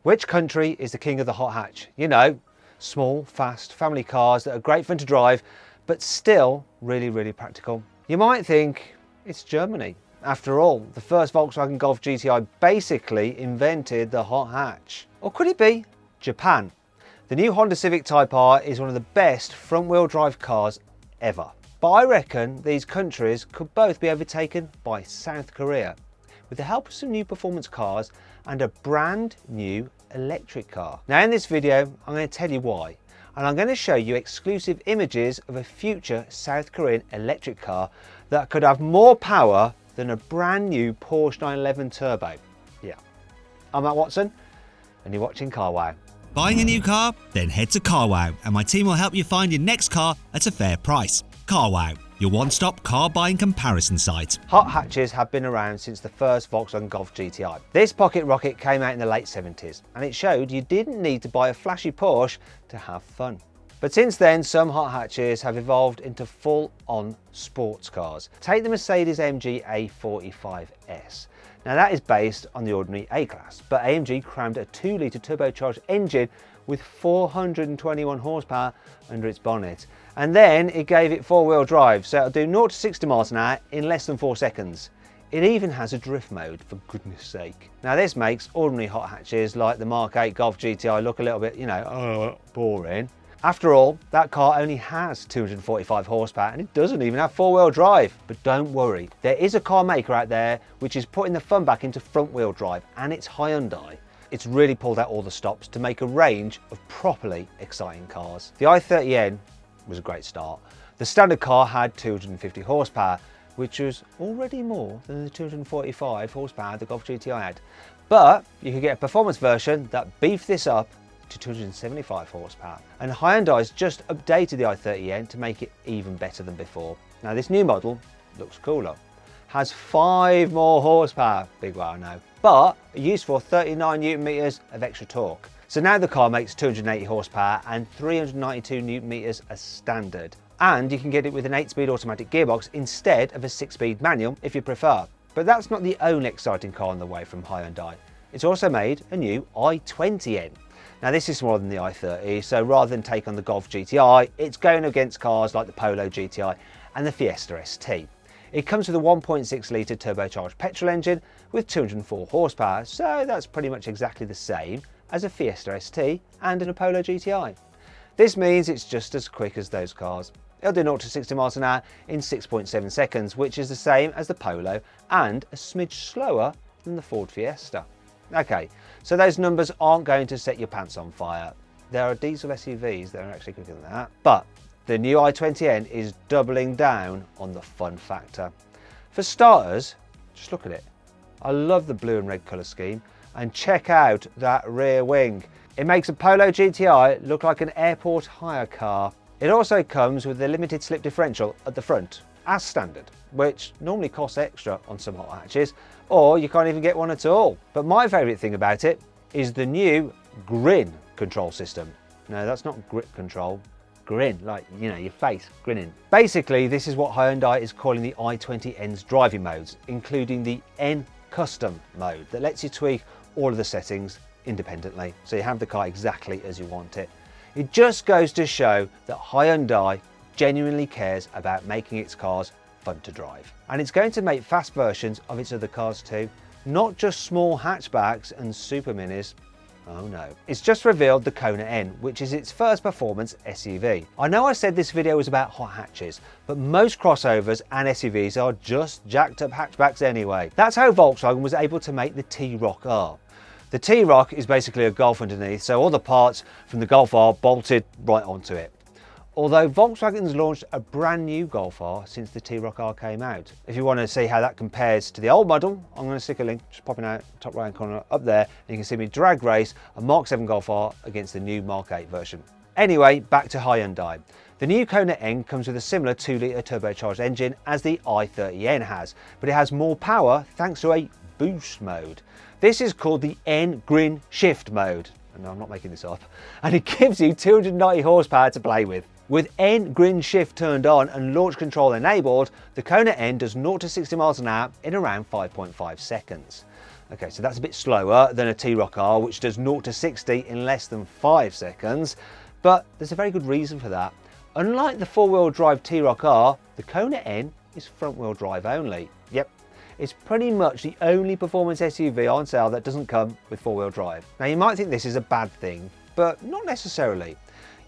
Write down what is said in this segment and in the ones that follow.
Which country is the king of the hot hatch? You know, small, fast, family cars that are great fun to drive, but still really, really practical. You might think it's Germany. After all, the first Volkswagen Golf GTI basically invented the hot hatch. Or could it be Japan? The new Honda Civic Type R is one of the best front-wheel drive cars ever. But I reckon these countries could both be overtaken by South Korea, with the help of some new performance cars and a brand new electric car. Now in this video, I'm going to tell you why, and I'm going to show you exclusive images of a future South Korean electric car that could have more power than a brand new Porsche 911 Turbo. Yeah, I'm Matt Watson, and you're watching Carwow. Buying a new car? Then head to Carwow and my team will help you find your next car at a fair price. Carwow, your one-stop car buying comparison site. Hot hatches have been around since the first Volkswagen Golf GTI. This pocket rocket came out in the late 70s and it showed you didn't need to buy a flashy Porsche to have fun. But since then, some hot hatches have evolved into full-on sports cars. Take the Mercedes AMG A45s. Now that is based on the ordinary A-Class, but AMG crammed a 2-litre turbocharged engine with 421 horsepower under its bonnet. And then it gave it four-wheel drive, so it'll do 0 to 60 miles an hour in less than 4 seconds. It even has a drift mode, for goodness sake. Now this makes ordinary hot hatches like the Mark 8 Golf GTI look a little bit, boring. After all, that car only has 245 horsepower and it doesn't even have four-wheel drive. But don't worry, there is a car maker out there which is putting the fun back into front-wheel drive, and it's Hyundai. It's really pulled out all the stops to make a range of properly exciting cars. The i30N was a great start. The standard car had 250 horsepower, which was already more than the 245 horsepower the Golf GTI had. But you could get a performance version that beefed this up to 275 horsepower. And Hyundai's just updated the i30N to make it even better than before. Now this new model looks cooler. Has 5 more horsepower, big wow no, but a useful 39 Newton meters of extra torque. So now the car makes 280 horsepower and 392 Newton meters as standard. And you can get it with an 8-speed automatic gearbox instead of a 6-speed manual if you prefer. But that's not the only exciting car on the way from Hyundai. It's also made a new i20N. Now this is smaller than the i30, so rather than take on the Golf GTI, it's going against cars like the Polo GTI and the Fiesta ST. It comes with a 1.6 litre turbocharged petrol engine with 204 horsepower, so that's pretty much exactly the same as a Fiesta ST and an Apollo GTI. This means it's just as quick as those cars. It'll do 0 to 60 miles an hour in 6.7 seconds, which is the same as the Polo and a smidge slower than the Ford Fiesta. Okay, so those numbers aren't going to set your pants on fire. There are diesel SUVs that are actually quicker than that, but the new i20N is doubling down on the fun factor. For starters, just look at it. I love the blue and red colour scheme, and check out that rear wing. It makes a Polo GTI look like an airport hire car. It also comes with a limited slip differential at the front, as standard, which normally costs extra on some hot hatches, or you can't even get one at all. But my favourite thing about it is the new grin control system. No, that's not grip control. Grin, like, your face, grinning. Basically, this is what Hyundai is calling the i20N's driving modes, including the N Custom mode that lets you tweak all of the settings independently, so you have the car exactly as you want it. It just goes to show that Hyundai genuinely cares about making its cars fun to drive. And it's going to make fast versions of its other cars too, not just small hatchbacks and super minis. Oh no. It's just revealed the Kona N, which is its first performance SUV. I know I said this video was about hot hatches, but most crossovers and SUVs are just jacked up hatchbacks anyway. That's how Volkswagen was able to make the T-Roc R. The T-Roc is basically a Golf underneath, so all the parts from the Golf R bolted right onto it. Although Volkswagen's launched a brand new Golf R since the T-Roc R came out. If you want to see how that compares to the old model, I'm going to stick a link just popping out top right hand corner up there, and you can see me drag race a Mark 7 Golf R against the new Mark 8 version. Anyway, back to Hyundai. The new Kona N comes with a similar 2-litre turbocharged engine as the i30N has, but it has more power thanks to a boost mode. This is called the N Grin Shift mode. No, I'm not making this up. And it gives you 290 horsepower to play with. With N Grin Shift turned on and launch control enabled, the Kona N does 0 to 60 miles an hour in around 5.5 seconds. Okay, so that's a bit slower than a T-Roc R, which does 0 to 60 in less than 5 seconds, but there's a very good reason for that. Unlike the four-wheel drive T-Roc R, the Kona N is front-wheel drive only. Yep, it's pretty much the only performance SUV on sale that doesn't come with four-wheel drive. Now you might think this is a bad thing, but not necessarily.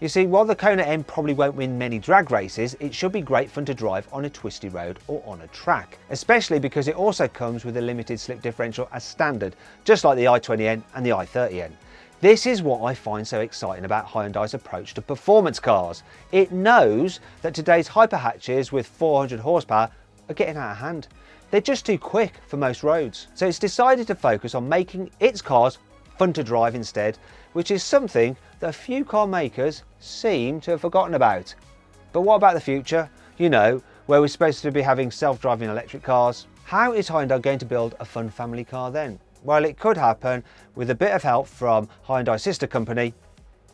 You see, while the Kona N probably won't win many drag races, it should be great fun to drive on a twisty road or on a track, especially because it also comes with a limited slip differential as standard, just like the i20N and the i30N. This is what I find so exciting about Hyundai's approach to performance cars. It knows that today's hyper hatches with 400 horsepower are getting out of hand. They're just too quick for most roads. So it's decided to focus on making its cars fun to drive instead, which is something that a few car makers seem to have forgotten about. But what about the future? You know, where we're supposed to be having self-driving electric cars. How is Hyundai going to build a fun family car then? Well, it could happen with a bit of help from Hyundai's sister company,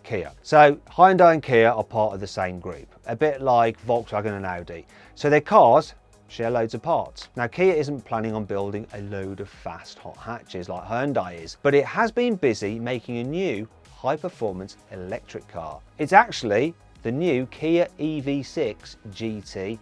Kia. So Hyundai and Kia are part of the same group, a bit like Volkswagen and Audi. So their cars share loads of parts. Now Kia isn't planning on building a load of fast hot hatches like Hyundai is, but it has been busy making a new high performance electric car. It's actually the new Kia Ev6 Gt.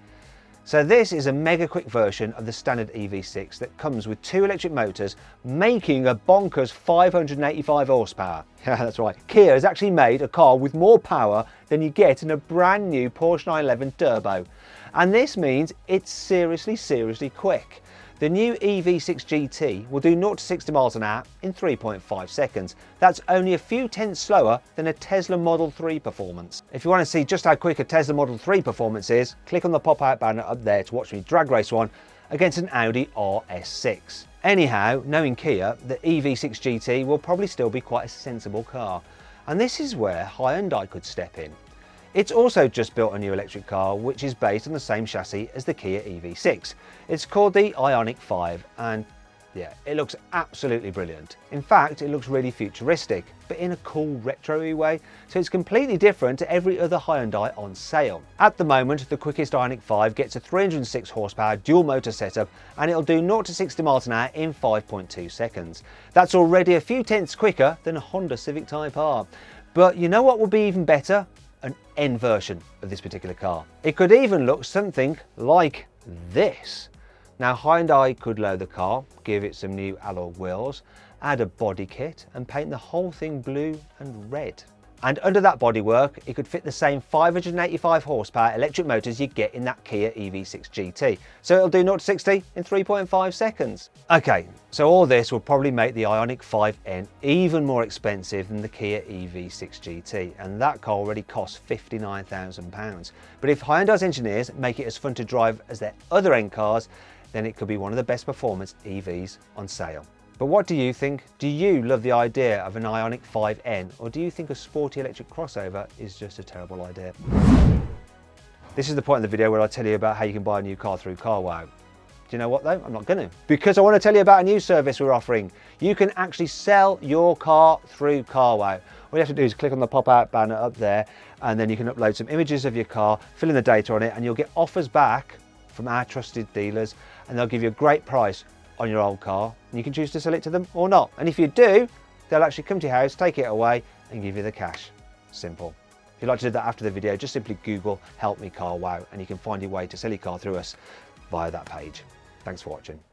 So this is a mega quick version of the standard EV6 that comes with 2 electric motors, making a bonkers 585 horsepower. Yeah, that's right. Kia has actually made a car with more power than you get in a brand new Porsche 911 Turbo. And this means it's seriously quick. The new Ev6 Gt will do 0 to 60 miles an hour in 3.5 seconds. That's only a few tenths slower than a Tesla Model 3 performance. If you want to see just how quick a Tesla Model 3 performance is, click on the pop-out banner up there to watch me drag race one against an Audi RS6. Anyhow, knowing Kia, the Ev6 Gt will probably still be quite a sensible car. And this is where Hyundai could step in. It's also just built a new electric car which is based on the same chassis as the Kia Ev6. It's called the Ioniq 5 and yeah, it looks absolutely brilliant. In fact, it looks really futuristic, but in a cool retro-y way, so it's completely different to every other Hyundai on sale. At the moment, the quickest Ioniq 5 gets a 306 horsepower dual motor setup and it'll do 0 to 60 miles an hour in 5.2 seconds. That's already a few tenths quicker than a Honda Civic Type R. But you know what would be even better? An N version of this particular car. It could even look something like this. Now Hyundai could lower the car, give it some new alloy wheels, add a body kit and paint the whole thing blue and red. And under that bodywork, it could fit the same 585 horsepower electric motors you get in that Kia Ev6 Gt. So it'll do 0 to 60 in 3.5 seconds. Okay, so all this will probably make the Ioniq 5N even more expensive than the Kia Ev6 Gt, and that car already costs £59,000. But if Hyundai's engineers make it as fun to drive as their other N cars, then it could be one of the best performance EVs on sale. But what do you think? Do you love the idea of an Ioniq 5N, or do you think a sporty electric crossover is just a terrible idea? This is the point of the video where I tell you about how you can buy a new car through carwow. Do you know what though? I'm not going to. Because I want to tell you about a new service we're offering. You can actually sell your car through carwow. All you have to do is click on the pop-out banner up there, and then you can upload some images of your car, fill in the data on it, and you'll get offers back from our trusted dealers, and they'll give you a great price on your old car, and you can choose to sell it to them or not. And if you do, they'll actually come to your house, take it away and give you the cash. Simple. If you'd like to do that after the video, just simply Google Help Me Carwow and you can find your way to sell your car through us via that page. Thanks for watching.